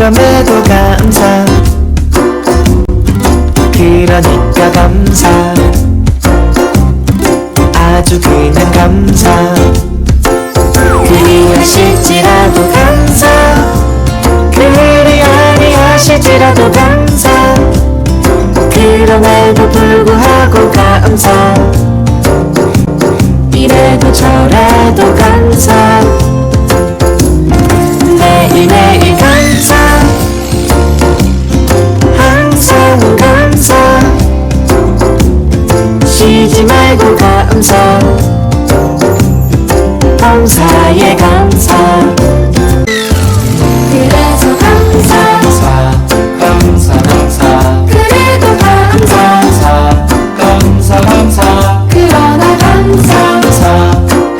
그럼에도 감사. 그러니까 감사. 아주 그냥 감사. 그리하실지라도 감사. 그리 아니하실지라도 감사. 그럼에도 불구하고 감사. 이래도 저래도 감사. 매일매일 감사. 항상 감사. 쉬지 말고 감사. 감사에 감사. 그래서 감사. 감사 감사. 그래도 감사. 감사 감사. 그러나 감사.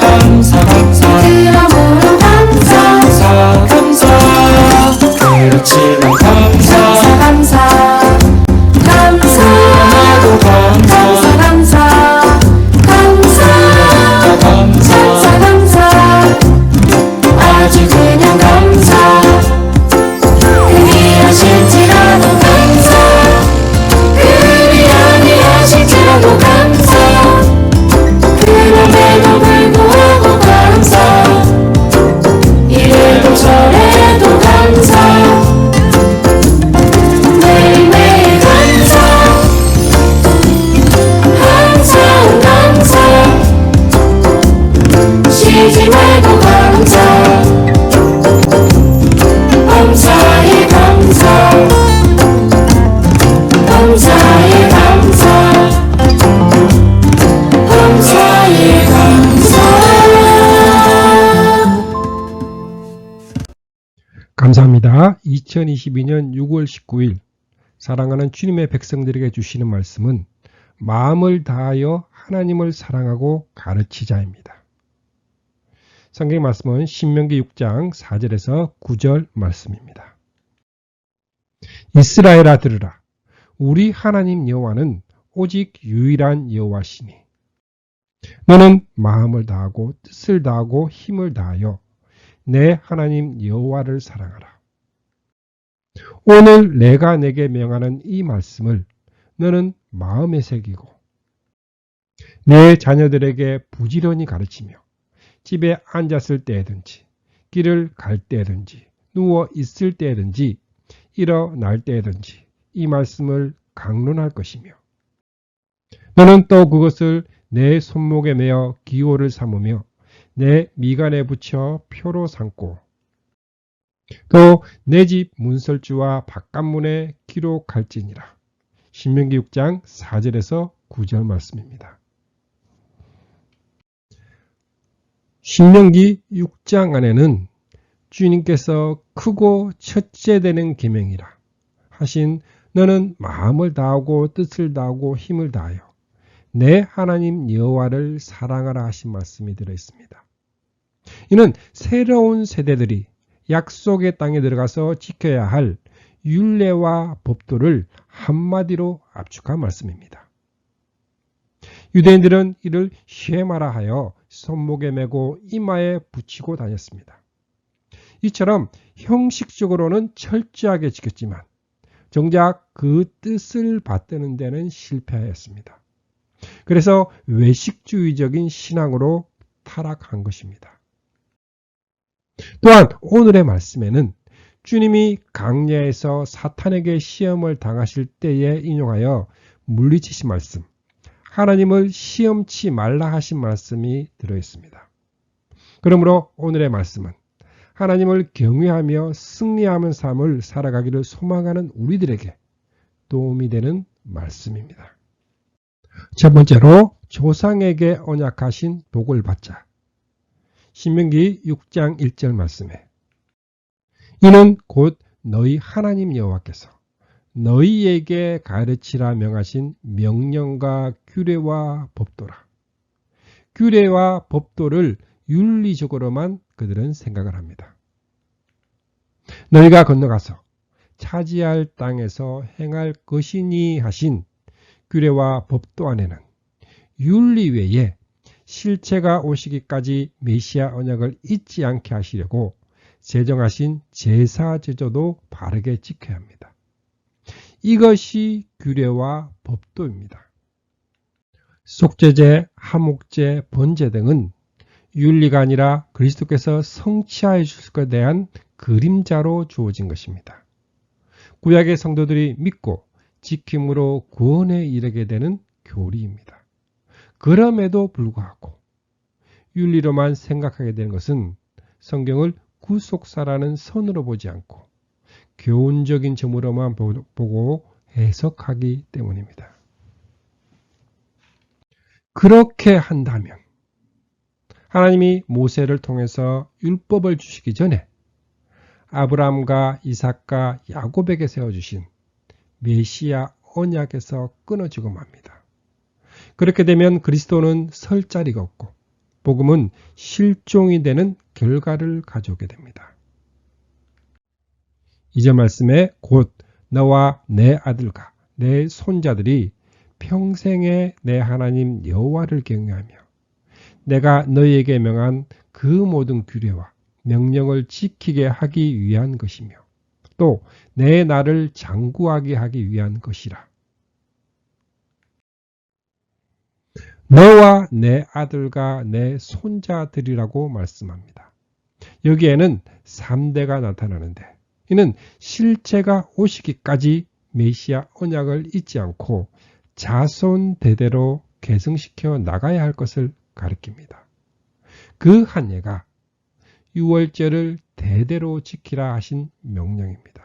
감사 감사. 그러므로 감사. 감사. 그렇지만 감사. 감사. 감사. 그러나도 감사. 감사. 감사. 감사. 감사. 아주 그냥 감사. 그리하실지라도 감사. 그리 아니하실지라도 감사. 그럼에도 불구하고 감사. 이래도 저래도 감사. 매일매일 감사. 항상 감사. 쉬지 말고 감사. 감사에 감사. 감사에 감사. 감사에 감사. 감사합니다. 2022년 6월 19일 사랑하는 주님의 백성들에게 주시는 말씀은 마음을 다하여 하나님을 사랑하고 가르치자입니다. 성경 말씀은 신명기 6장 4절에서 9절 말씀입니다. 이스라엘아 들으라. 우리 하나님 여호와는 오직 유일한 여호와시니 너는 마음을 다하고 뜻을 다하고 힘을 다하여 내 하나님 여호와를 사랑하라. 오늘 내가 내게 명하는 이 말씀을 너는 마음에 새기고 내 자녀들에게 부지런히 가르치며 집에 앉았을 때든지 길을 갈 때든지 누워 있을 때든지 일어날 때든지 이 말씀을 강론할 것이며 너는 또 그것을 내 손목에 매어 기호를 삼으며 내 미간에 붙여 표로 삼고 또 내 집 문설주와 바깥문에 기록할지니라. 신명기 6장 4절에서 9절 말씀입니다. 신명기 6장 안에는 주님께서 크고 첫째 되는 계명이라 하신 너는 마음을 다하고 뜻을 다하고 힘을 다하여 내 하나님 여호와를 사랑하라 하신 말씀이 들어있습니다. 이는 새로운 세대들이 약속의 땅에 들어가서 지켜야 할 율례와 법도를 한마디로 압축한 말씀입니다. 유대인들은 이를 쉐마라 하여 손목에 메고 이마에 붙이고 다녔습니다. 이처럼 형식적으로는 철저하게 지켰지만 정작 그 뜻을 받드는 데는 실패하였습니다. 그래서 외식주의적인 신앙으로 타락한 것입니다. 또한 오늘의 말씀에는 주님이 광야에서 사탄에게 시험을 당하실 때에 인용하여 물리치신 말씀, 하나님을 시험치 말라 하신 말씀이 들어있습니다. 그러므로 오늘의 말씀은 하나님을 경외하며 승리하는 삶을 살아가기를 소망하는 우리들에게 도움이 되는 말씀입니다. 첫 번째로 조상에게 언약하신 복을 받자. 신명기 6장 1절 말씀에 이는 곧 너희 하나님 여호와께서 너희에게 가르치라 명하신 명령과 규례와 법도라. 규례와 법도를 윤리적으로만 그들은 생각을 합니다. 너희가 건너가서 차지할 땅에서 행할 것이니 하신 규례와 법도 안에는 윤리 외에 실체가 오시기까지 메시아 언약을 잊지 않게 하시려고 제정하신 제사 제도도 바르게 지켜야 합니다. 이것이 규례와 법도입니다. 속죄제, 하목제, 번제 등은 윤리가 아니라 그리스도께서 성취하여 주실 것에 대한 그림자로 주어진 것입니다. 구약의 성도들이 믿고 지킴으로 구원에 이르게 되는 교리입니다. 그럼에도 불구하고 윤리로만 생각하게 되는 것은 성경을 구속사라는 선으로 보지 않고 교훈적인 점으로만 보고 해석하기 때문입니다. 그렇게 한다면 하나님이 모세를 통해서 율법을 주시기 전에 아브라함과 이삭과 야곱에게 세워주신 메시아 언약에서 끊어지고 맙니다. 그렇게 되면 그리스도는 설 자리가 없고 복음은 실종이 되는 결과를 가져오게 됩니다. 이제 말씀에 곧 너와 내 아들과 내 손자들이 평생에 내 하나님 여호와를 경외하며 내가 너희에게 명한 그 모든 규례와 명령을 지키게 하기 위한 것이며 또 내 나를 장구하게 하기 위한 것이라. 너와 내 아들과 내 손자들이라고 말씀합니다. 여기에는 3대가 나타나는데 이는 실체가 오시기까지 메시아 언약을 잊지 않고 자손 대대로 계승시켜 나가야 할 것을 가리킵니다. 그 한 예가 유월절을 대대로 지키라 하신 명령입니다.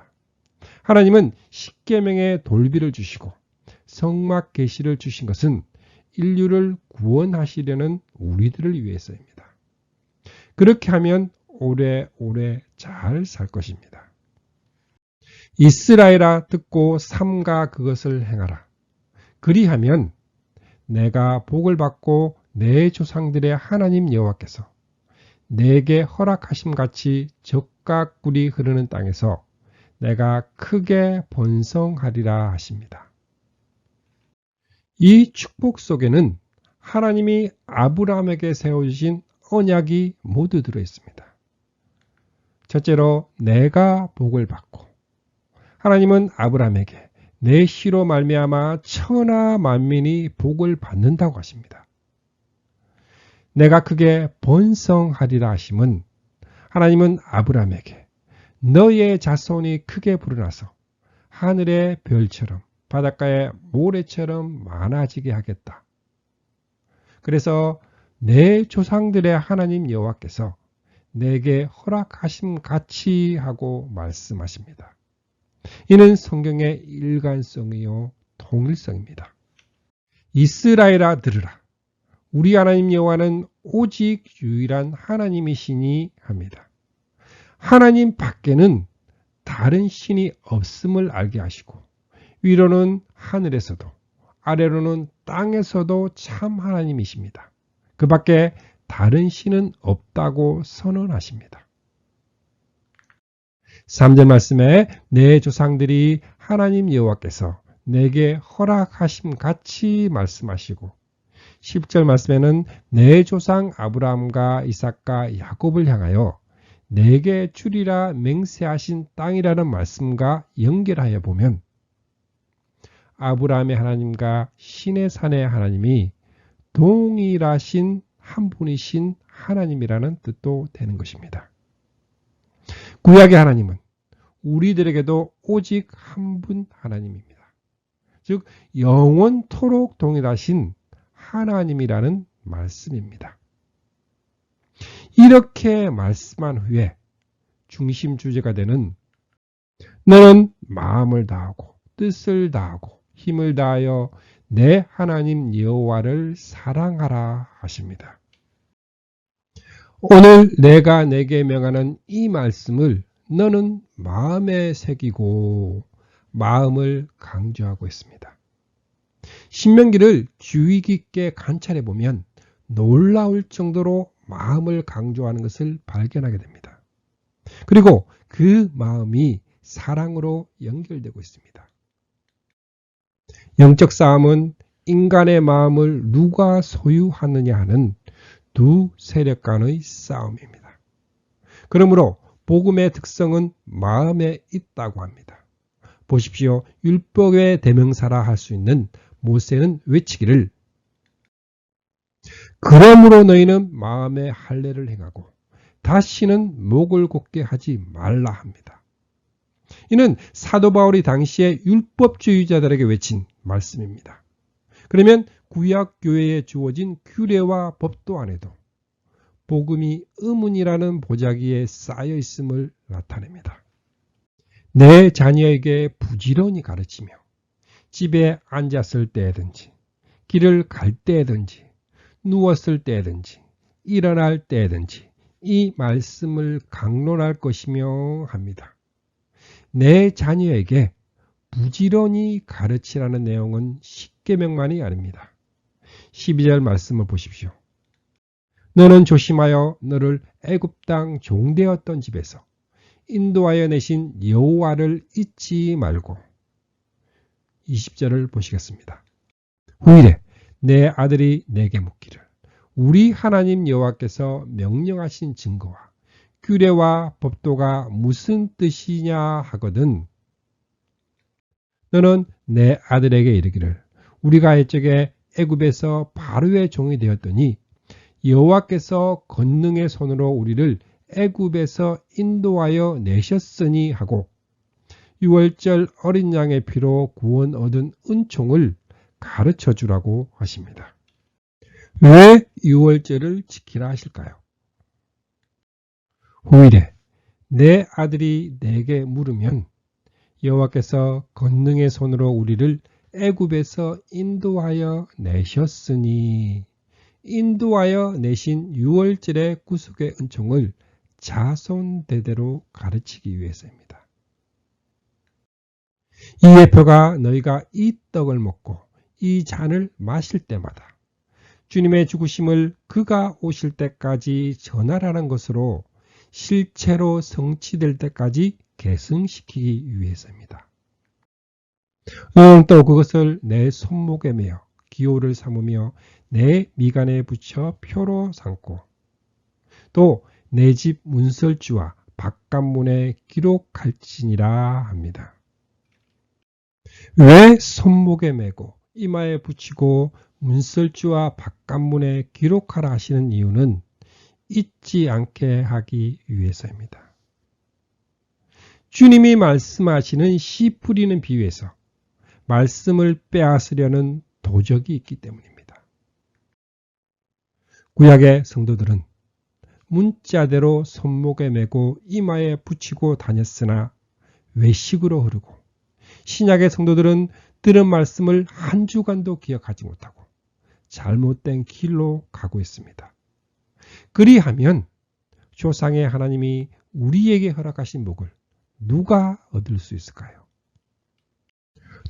하나님은 십계명의 돌비를 주시고 성막 계시를 주신 것은 인류를 구원하시려는 우리들을 위해서입니다. 그렇게 하면 오래오래 잘 살 것입니다. 이스라엘아 듣고 삼가 그것을 행하라. 그리하면 내가 복을 받고 내 조상들의 하나님 여호와께서 내게 허락하심 같이 젖과 꿀이 흐르는 땅에서 내가 크게 번성하리라 하십니다. 이 축복 속에는 하나님이 아브라함에게 세워주신 언약이 모두 들어있습니다. 첫째로 내가 복을 받고 하나님은 아브라함에게 내 씨로 말미암아 천하 만민이 복을 받는다고 하십니다. 내가 크게 번성하리라 하심은 하나님은 아브라함에게 너의 자손이 크게 불어나서 하늘의 별처럼 바닷가의 모래처럼 많아지게 하겠다. 그래서 내 조상들의 하나님 여호와께서 내게 허락하심 같이 하고 말씀하십니다. 이는 성경의 일관성이요 통일성입니다. 이스라엘아 들으라. 우리 하나님 여호와는 오직 유일한 하나님이시니 합니다. 하나님 밖에는 다른 신이 없음을 알게 하시고 위로는 하늘에서도 아래로는 땅에서도 참 하나님이십니다. 그 밖에 다른 신은 없다고 선언하십니다. 3절 말씀에 내 조상들이 하나님 여호와께서 내게 허락하심 같이 말씀하시고 10절 말씀에는 내 조상 아브라함과 이삭과 야곱을 향하여 내게 주리라 맹세하신 땅이라는 말씀과 연결하여 보면 아브라함의 하나님과 신의 산의 하나님이 동일하신 한 분이신 하나님이라는 뜻도 되는 것입니다. 구약의 하나님은 우리들에게도 오직 한 분 하나님입니다. 즉 영원토록 동일하신 하나님이라는 말씀입니다. 이렇게 말씀한 후에 중심 주제가 되는 너는 마음을 다하고 뜻을 다하고 힘을 다하여 내 하나님 여호와를 사랑하라 하십니다. 오늘 내가 내게 명하는 이 말씀을 너는 마음에 새기고 마음을 강조하고 있습니다. 신명기를 주의 깊게 관찰해 보면 놀라울 정도로 마음을 강조하는 것을 발견하게 됩니다. 그리고 그 마음이 사랑으로 연결되고 있습니다. 영적 싸움은 인간의 마음을 누가 소유하느냐 하는 두 세력 간의 싸움입니다. 그러므로 복음의 특성은 마음에 있다고 합니다. 보십시오. 율법의 대명사라 할 수 있는 모세는 외치기를 그러므로 너희는 마음에 할례를 행하고 다시는 목을 곧게 하지 말라 합니다. 이는 사도 바울이 당시에 율법주의자들에게 외친 말씀입니다. 그러면 구약 교회에 주어진 규례와 법도 안에도 복음이 의문이라는 보자기에 쌓여 있음을 나타냅니다. 내 자녀에게 부지런히 가르치며 집에 앉았을 때든지 길을 갈 때든지 누웠을 때든지 일어날 때든지 이 말씀을 강론할 것이며 합니다. 내 자녀에게 부지런히 가르치라는 내용은 십계명만이 아닙니다. 12절 말씀을 보십시오. 너는 조심하여 너를 애굽 땅 종되었던 집에서 인도하여 내신 여호와를 잊지 말고 20절을 보시겠습니다. 후일에 내 아들이 내게 묻기를 우리 하나님 여호와께서 명령하신 증거와 규례와 법도가 무슨 뜻이냐 하거든 너는 내 아들에게 이르기를 우리가 옛적에 애굽에서 바로의 종이 되었더니 여호와께서 권능의 손으로 우리를 애굽에서 인도하여 내셨으니 하고 유월절 어린 양의 피로 구원 얻은 은총을 가르쳐 주라고 하십니다. 왜 유월절을 지키라 하실까요? 후일에 내 아들이 내게 물으면 여호와께서 권능의 손으로 우리를 애굽에서 인도하여 내셨으니 인도하여 내신 유월절의 구속의 은총을 자손 대대로 가르치기 위해서입니다. 이 예표가 너희가 이 떡을 먹고 이 잔을 마실 때마다 주님의 죽으심을 그가 오실 때까지 전하라는 것으로 실체로 성취될 때까지 계승시키기 위해서입니다. 또 그것을 내 손목에 매어 기호를 삼으며 내 미간에 붙여 표로 삼고 또 내 집 문설주와 바깥문에 기록할지니라 합니다. 왜 손목에 매고 이마에 붙이고 문설주와 바깥문에 기록하라 하시는 이유는 잊지 않게 하기 위해서입니다. 주님이 말씀하시는 씨 뿌리는 비유에서 말씀을 빼앗으려는 도적이 있기 때문입니다. 구약의 성도들은 문자대로 손목에 메고 이마에 붙이고 다녔으나 외식으로 흐르고 신약의 성도들은 들은 말씀을 한 주간도 기억하지 못하고 잘못된 길로 가고 있습니다. 그리하면 조상의 하나님이 우리에게 허락하신 복을 누가 얻을 수 있을까요?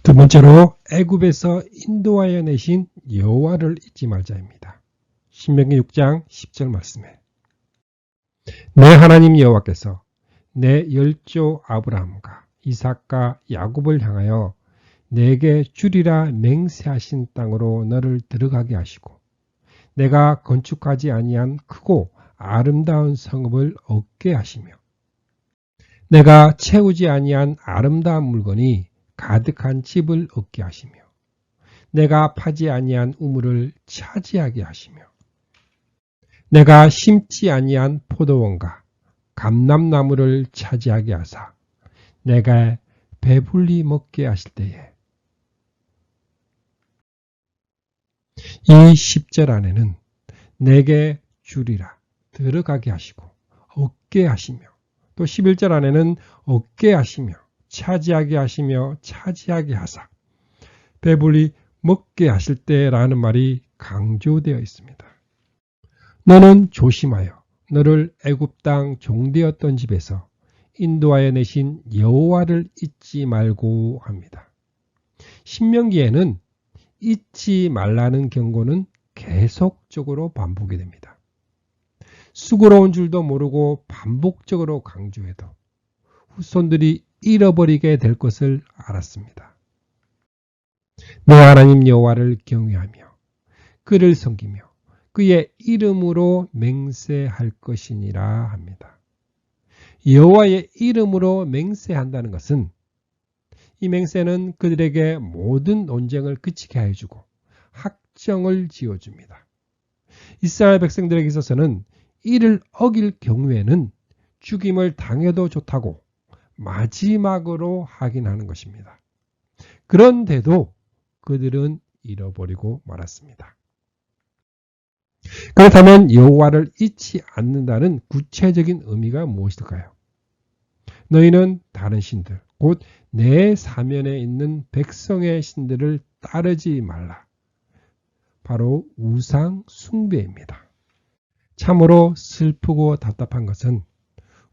두 번째로 애굽에서 인도하여 내신 여호와를 잊지 말자입니다. 신명기 6장 10절 말씀에 내 하나님 여호와께서 내 열조 아브라함과 이삭과 야곱을 향하여 내게 주리라 맹세하신 땅으로 너를 들어가게 하시고 내가 건축하지 아니한 크고 아름다운 성읍을 얻게 하시며 내가 채우지 아니한 아름다운 물건이 가득한 집을 얻게 하시며 내가 파지 아니한 우물을 차지하게 하시며 내가 심지 아니한 포도원과 감람나무를 차지하게 하사 내가 배불리 먹게 하실 때에 이 10절 안에는 내게 주리라 들어가게 하시고 얻게 하시며 또 11절 안에는 얻게 하시며 차지하게 하시며 차지하게 하사 배불리 먹게 하실 때라는 말이 강조되어 있습니다. 너는 조심하여 너를 애굽 땅 종되었던 집에서 인도하여 내신 여호와를 잊지 말고 합니다. 신명기에는 잊지 말라는 경고는 계속적으로 반복이 됩니다. 수고로운 줄도 모르고 반복적으로 강조해도 후손들이 잃어버리게 될 것을 알았습니다. 내 하나님 여호와를 경외하며 그를 섬기며 그의 이름으로 맹세할 것이니라 합니다. 여호와의 이름으로 맹세한다는 것은 이 맹세는 그들에게 모든 논쟁을 그치게 해주고 학정을 지어줍니다. 이스라엘 백성들에게 있어서는 이를 어길 경우에는 죽임을 당해도 좋다고 마지막으로 확인하는 것입니다. 그런데도 그들은 잃어버리고 말았습니다. 그렇다면 여호와를 잊지 않는다는 구체적인 의미가 무엇일까요? 너희는 다른 신들, 곧 내 사면에 있는 백성의 신들을 따르지 말라. 바로 우상 숭배입니다. 참으로 슬프고 답답한 것은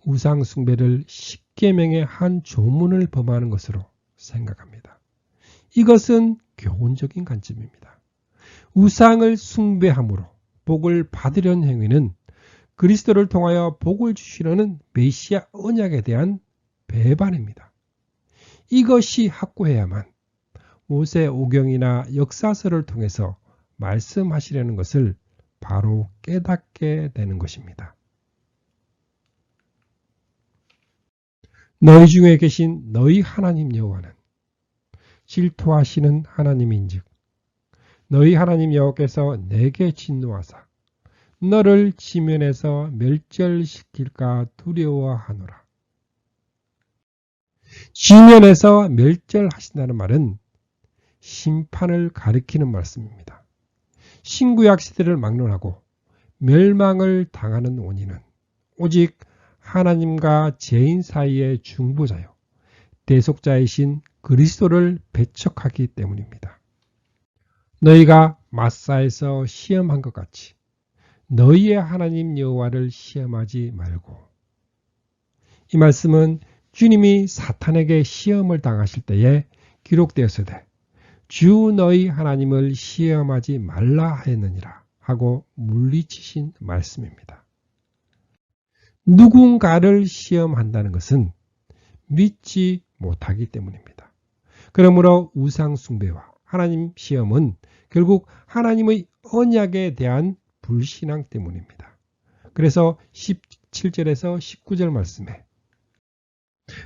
우상 숭배를 십계명의 한 조문을 범하는 것으로 생각합니다. 이것은 교훈적인 관점입니다. 우상을 숭배함으로 복을 받으려는 행위는 그리스도를 통하여 복을 주시려는 메시아 언약에 대한 배반입니다. 이것이 확고해야만 모세 오경이나 역사서를 통해서 말씀하시려는 것을 바로 깨닫게 되는 것입니다. 너희 중에 계신 너희 하나님 여호와는 질투하시는 하나님인즉 너희 하나님 여호와께서 내게 진노하사 너를 지면에서 멸절시킬까 두려워하노라. 지면에서 멸절하신다는 말은 심판을 가리키는 말씀입니다. 신구약 시대를 막론하고 멸망을 당하는 원인은 오직 하나님과 죄인 사이의 중보자요 대속자이신 그리스도를 배척하기 때문입니다. 너희가 마사에서 시험한 것 같이 너희의 하나님 여호와를 시험하지 말고. 이 말씀은 주님이 사탄에게 시험을 당하실 때에 기록되었으되 주 너희 하나님을 시험하지 말라 하였느니라 하고 물리치신 말씀입니다. 누군가를 시험한다는 것은 믿지 못하기 때문입니다. 그러므로 우상 숭배와 하나님 시험은 결국 하나님의 언약에 대한 불신앙 때문입니다. 그래서 17절에서 19절 말씀에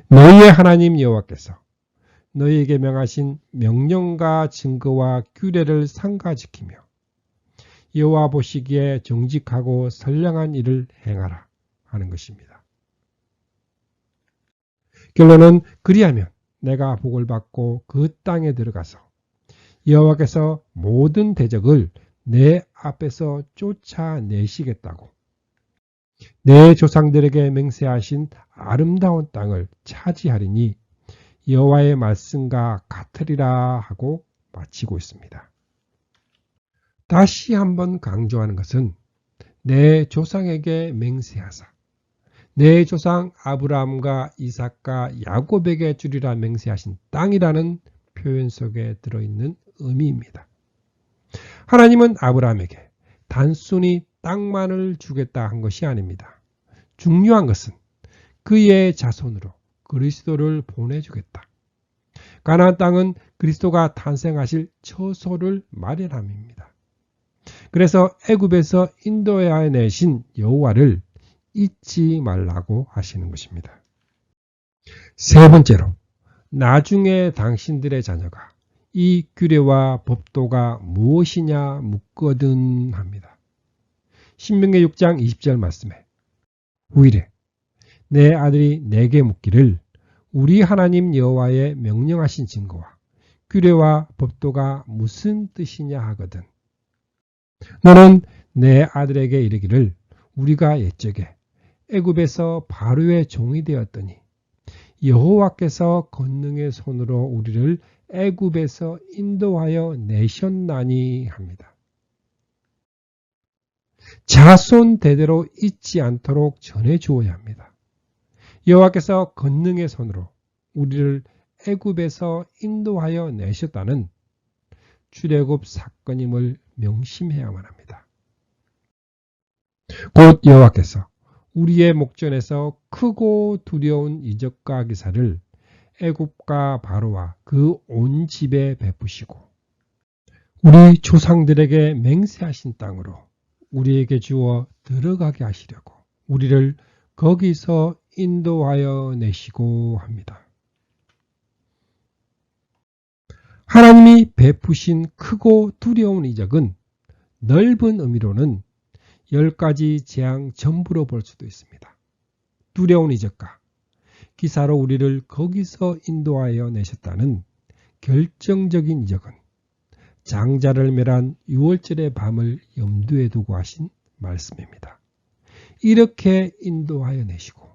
너희의 하나님 여호와께서 너희에게 명하신 명령과 증거와 규례를 상가지키며 여호와 보시기에 정직하고 선량한 일을 행하라 하는 것입니다. 결론은 그리하면 내가 복을 받고 그 땅에 들어가서 여호와께서 모든 대적을 내 앞에서 쫓아내시겠다고 내 조상들에게 맹세하신 아름다운 땅을 차지하리니 여호와의 말씀과 같으리라 하고 마치고 있습니다. 다시 한번 강조하는 것은 내 조상에게 맹세하사 내 조상 아브라함과 이삭과 야곱에게 주리라 맹세하신 땅이라는 표현 속에 들어있는 의미입니다. 하나님은 아브라함에게 단순히 땅만을 주겠다 한 것이 아닙니다. 중요한 것은 그의 자손으로 그리스도를 보내주겠다. 가나안 땅은 그리스도가 탄생하실 처소를 마련함입니다. 그래서 애굽에서 인도해 내신 여호와를 잊지 말라고 하시는 것입니다. 세 번째로 나중에 당신들의 자녀가 이 규례와 법도가 무엇이냐 묻거든 합니다. 신명기 6장 20절 말씀에 후일에 내 아들이 내게 묻기를 우리 하나님 여호와의 명령하신 증거와 규례와 법도가 무슨 뜻이냐 하거든. 너는 내 아들에게 이르기를 우리가 옛적에 애굽에서 바로의 종이 되었더니 여호와께서 권능의 손으로 우리를 애굽에서 인도하여 내셨나니 합니다. 자손 대대로 잊지 않도록 전해 주어야 합니다. 여호와께서 권능의 손으로 우리를 애굽에서 인도하여 내셨다는 출애굽 사건임을 명심해야만 합니다. 곧 여호와께서 우리의 목전에서 크고 두려운 이적과 기사를 애굽과 바로와 그 온 집에 베푸시고 우리 조상들에게 맹세하신 땅으로 우리에게 주어 들어가게 하시려고 우리를 거기서 인도하여 내시고 합니다. 하나님이 베푸신 크고 두려운 이적은 넓은 의미로는 10가지 재앙 전부로 볼 수도 있습니다. 두려운 이적과 기사로 우리를 거기서 인도하여 내셨다는 결정적인 이적은 장자를 멸한 6월절의 밤을 염두에 두고 하신 말씀입니다. 이렇게 인도하여 내시고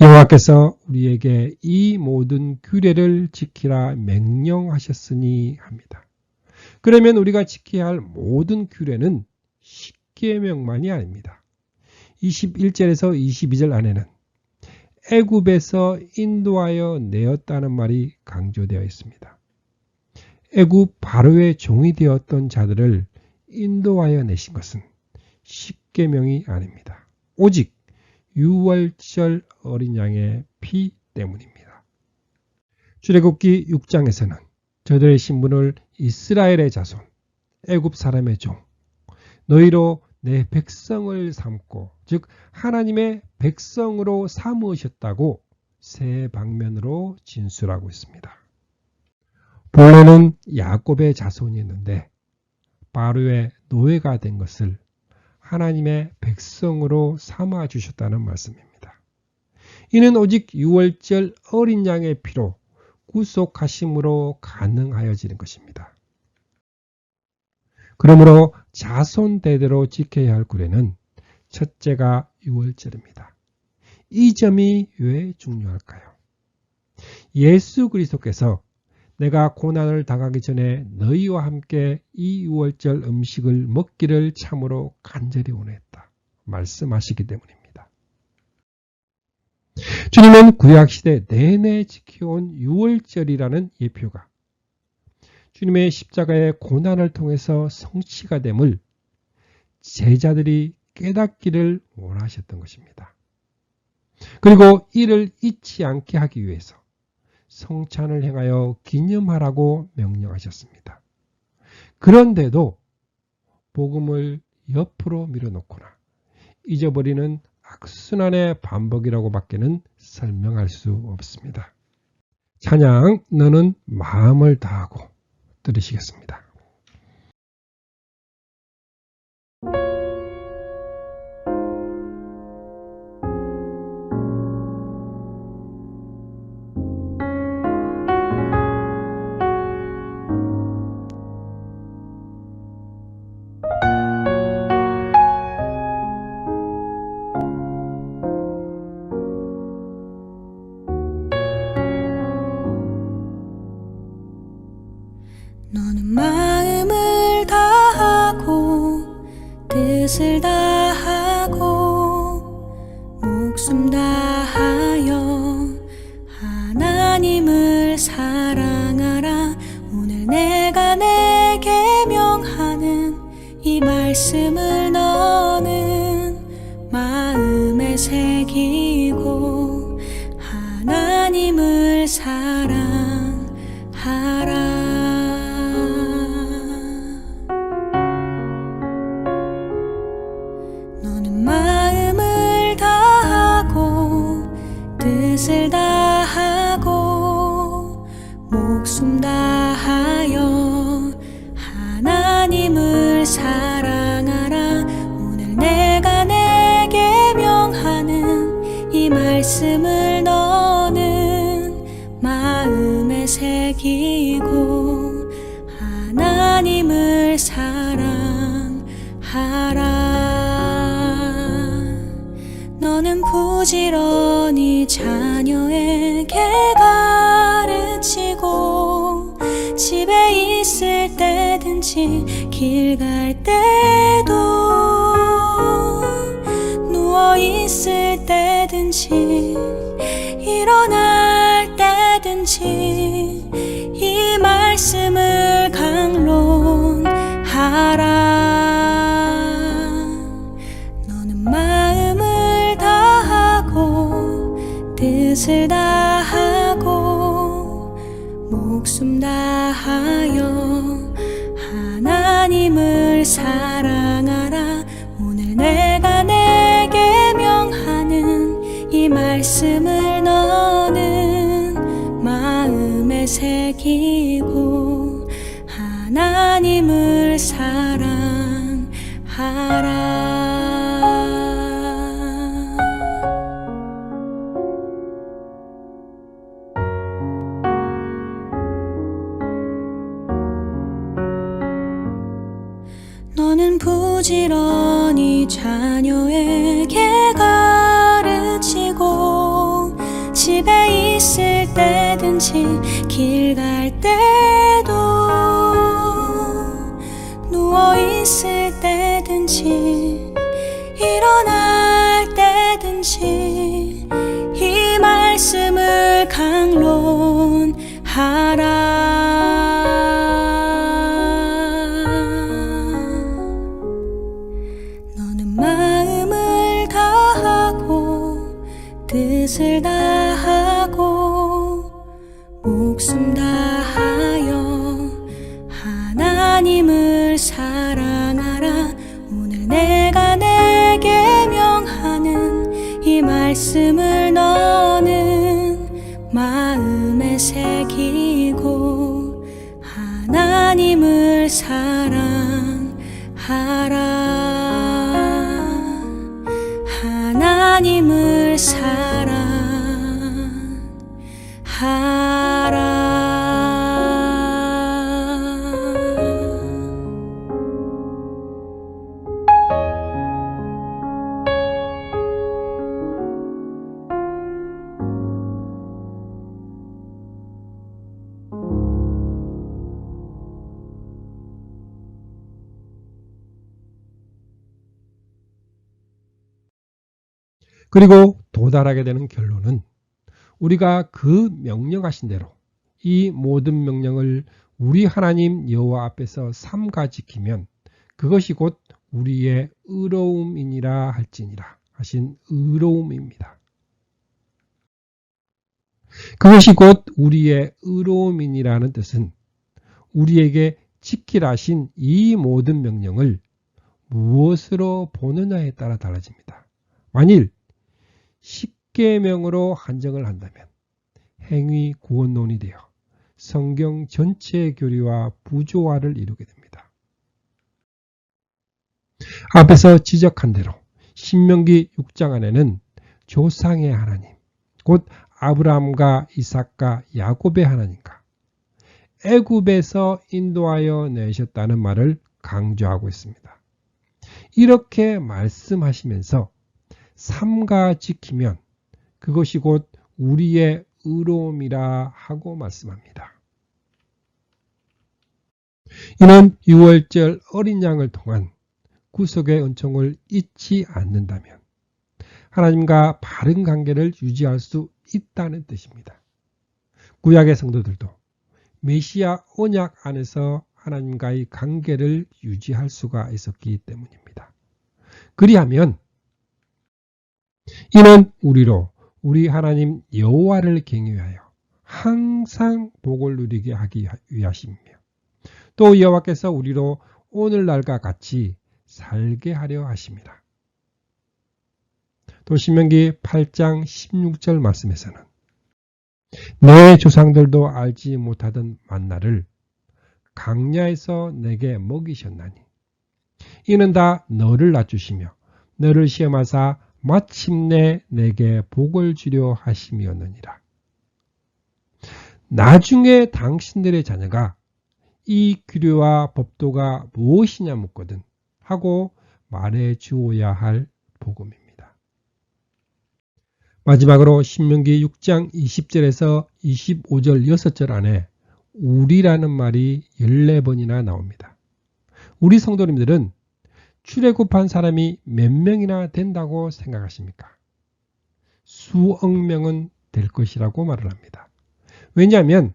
여호와께서 우리에게 이 모든 규례를 지키라 명령하셨으니 합니다. 그러면 우리가 지켜야 할 모든 규례는 십계명만이 아닙니다. 21절에서 22절 안에는 애굽에서 인도하여 내었다는 말이 강조되어 있습니다. 애굽 바로의 종이 되었던 자들을 인도하여 내신 것은 십계명이 아닙니다. 오직 유월절 어린 양의 피 때문입니다. 출애굽기 6장에서는 저들의 신분을 이스라엘의 자손, 애굽 사람의 종, 너희로 내 백성을 삼고 즉 하나님의 백성으로 삼으셨다고 세 방면으로 진술하고 있습니다. 본래는 야곱의 자손이었는데 바로의 노예가 된 것을 하나님의 백성으로 삼아 주셨다는 말씀입니다. 이는 오직 유월절 어린 양의 피로 구속하심으로 가능하여지는 것입니다. 그러므로 자손 대대로 지켜야 할 규례는 첫째가 유월절입니다. 이 점이 왜 중요할까요? 예수 그리스도께서 내가 고난을 당하기 전에 너희와 함께 이 유월절 음식을 먹기를 참으로 간절히 원했다 말씀하시기 때문입니다. 주님은 구약시대 내내 지켜온 유월절이라는 예표가 주님의 십자가의 고난을 통해서 성취가 됨을 제자들이 깨닫기를 원하셨던 것입니다. 그리고 이를 잊지 않게 하기 위해서 성찬을 행하여 기념하라고 명령하셨습니다. 그런데도 복음을 옆으로 밀어놓거나 잊어버리는 악순환의 반복이라고 밖에는 설명할 수 없습니다. 찬양 너는 마음을 다하고 들으시겠습니다. 너는 마음을 다하고 뜻을 다하고 목숨 다하여 하나님을 사랑하라. 오늘 내가 내게 명하는 이 말씀을 너는 마음에 새기고 하나님을 사랑하라. 뜻을 다하고 목숨 다하여 하나님을 사랑하라. 오늘 내가 내게 명하는 이 말씀을 너는 마음에 새기고 하나님을 사랑하라. 너는 부지런히 자녀에게 가르치고 집에 있을 때든지 길 갈 때도 누워 있을 때든지 일어날 때든지 이 말씀을 강론하라. 뜻을 다하고 목숨 다하여 하나님을 사랑하라. 오늘 내가 내게 명하는 새기고 하나님을 사랑하라. 너는 부지런히 자녀에게 가르치고 집에 있을 때든지 길 갈 때도 누워 있을 때든지 일어날 때든지 이 말씀을 강론하라. 너는 마음을 다하고 뜻을 다하고 목숨 다하여 하나님을 사랑하라. 오늘 내가 내게 명하는 이 말씀을 너는 마음에 새기고 하나님을 사랑하라. 하나님을 사랑하라. 그리고 도달하게 되는 결론은 우리가 그 명령하신 대로 이 모든 명령을 우리 하나님 여호와 앞에서 삼가 지키면 그것이 곧 우리의 의로움이니라 할지니라 하신 의로움입니다. 그것이 곧 우리의 의로움이니라는 뜻은 우리에게 지키라 하신 이 모든 명령을 무엇으로 보느냐에 따라 달라집니다. 만일 10계명으로 한정을 한다면 행위 구원론이 되어 성경 전체의 교리와 부조화를 이루게 됩니다. 앞에서 지적한 대로 신명기 6장 안에는 조상의 하나님, 곧 아브라함과 이삭과 야곱의 하나님과 애굽에서 인도하여 내셨다는 말을 강조하고 있습니다. 이렇게 말씀하시면서 삼가 지키면 그것이 곧 우리의 의로움이라 하고 말씀합니다. 이는 유월절 어린 양을 통한 구속의 은총을 잊지 않는다면 하나님과 바른 관계를 유지할 수 있다는 뜻입니다. 구약의 성도들도 메시아 언약 안에서 하나님과의 관계를 유지할 수가 있었기 때문입니다. 그리하면 이는 우리로 우리 하나님 여호와를 경외하여 항상 복을 누리게 하기 위하심이며 또 여호와께서 우리로 오늘날과 같이 살게 하려 하십니다. 또 신명기 8장 16절 말씀에서는 내 조상들도 알지 못하던 만나를 강야에서 내게 먹이셨나니 이는 다 너를 낮추시며 너를 시험하사 마침내 내게 복을 주려 하심이었느니라. 나중에 당신들의 자녀가 이 규례와 법도가 무엇이냐 묻거든 하고 말해 주어야 할 복음입니다. 마지막으로 신명기 6장 20절에서 25절 6절 안에 우리라는 말이 14번이나 나옵니다. 우리 성도님들은 출애굽한 사람이 몇 명이나 된다고 생각하십니까? 수억 명은 될 것이라고 말을 합니다. 왜냐하면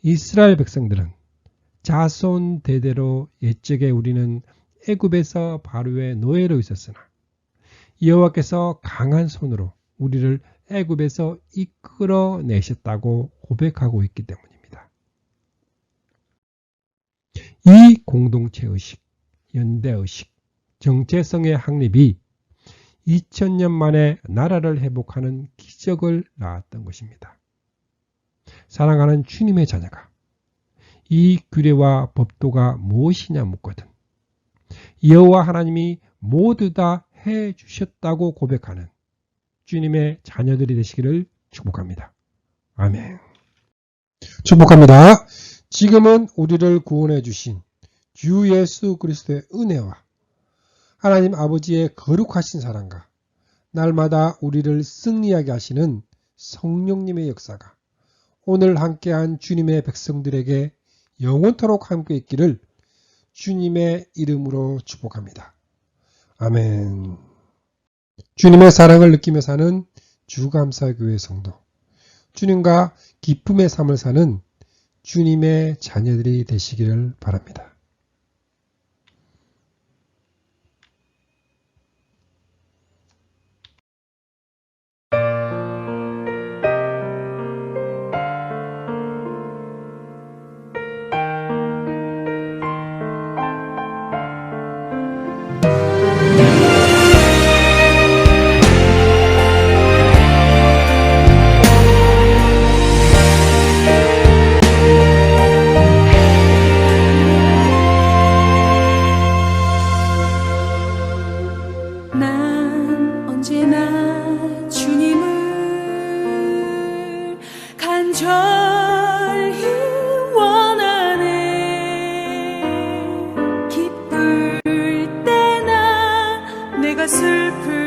이스라엘 백성들은 자손 대대로 옛적에 우리는 애굽에서 바로의 노예로 있었으나 여호와께서 강한 손으로 우리를 애굽에서 이끌어내셨다고 고백하고 있기 때문입니다. 이 공동체의식, 연대의식, 정체성의 확립이 2000년 만에 나라를 회복하는 기적을 낳았던 것입니다. 사랑하는 주님의 자녀가 이 규례와 법도가 무엇이냐 묻거든 여호와 하나님이 모두 다 해주셨다고 고백하는 주님의 자녀들이 되시기를 축복합니다. 아멘. 축복합니다. 지금은 우리를 구원해 주신 주 예수 그리스도의 은혜와 하나님 아버지의 거룩하신 사랑과 날마다 우리를 승리하게 하시는 성령님의 역사가 오늘 함께한 주님의 백성들에게 영원토록 함께 있기를 주님의 이름으로 축복합니다. 아멘. 주님의 사랑을 느끼며 사는 주감사교회 성도, 주님과 기쁨의 삶을 사는 주님의 자녀들이 되시기를 바랍니다. 난 언제나 주님을 간절히 원하네. 기쁠 때나 내가 슬플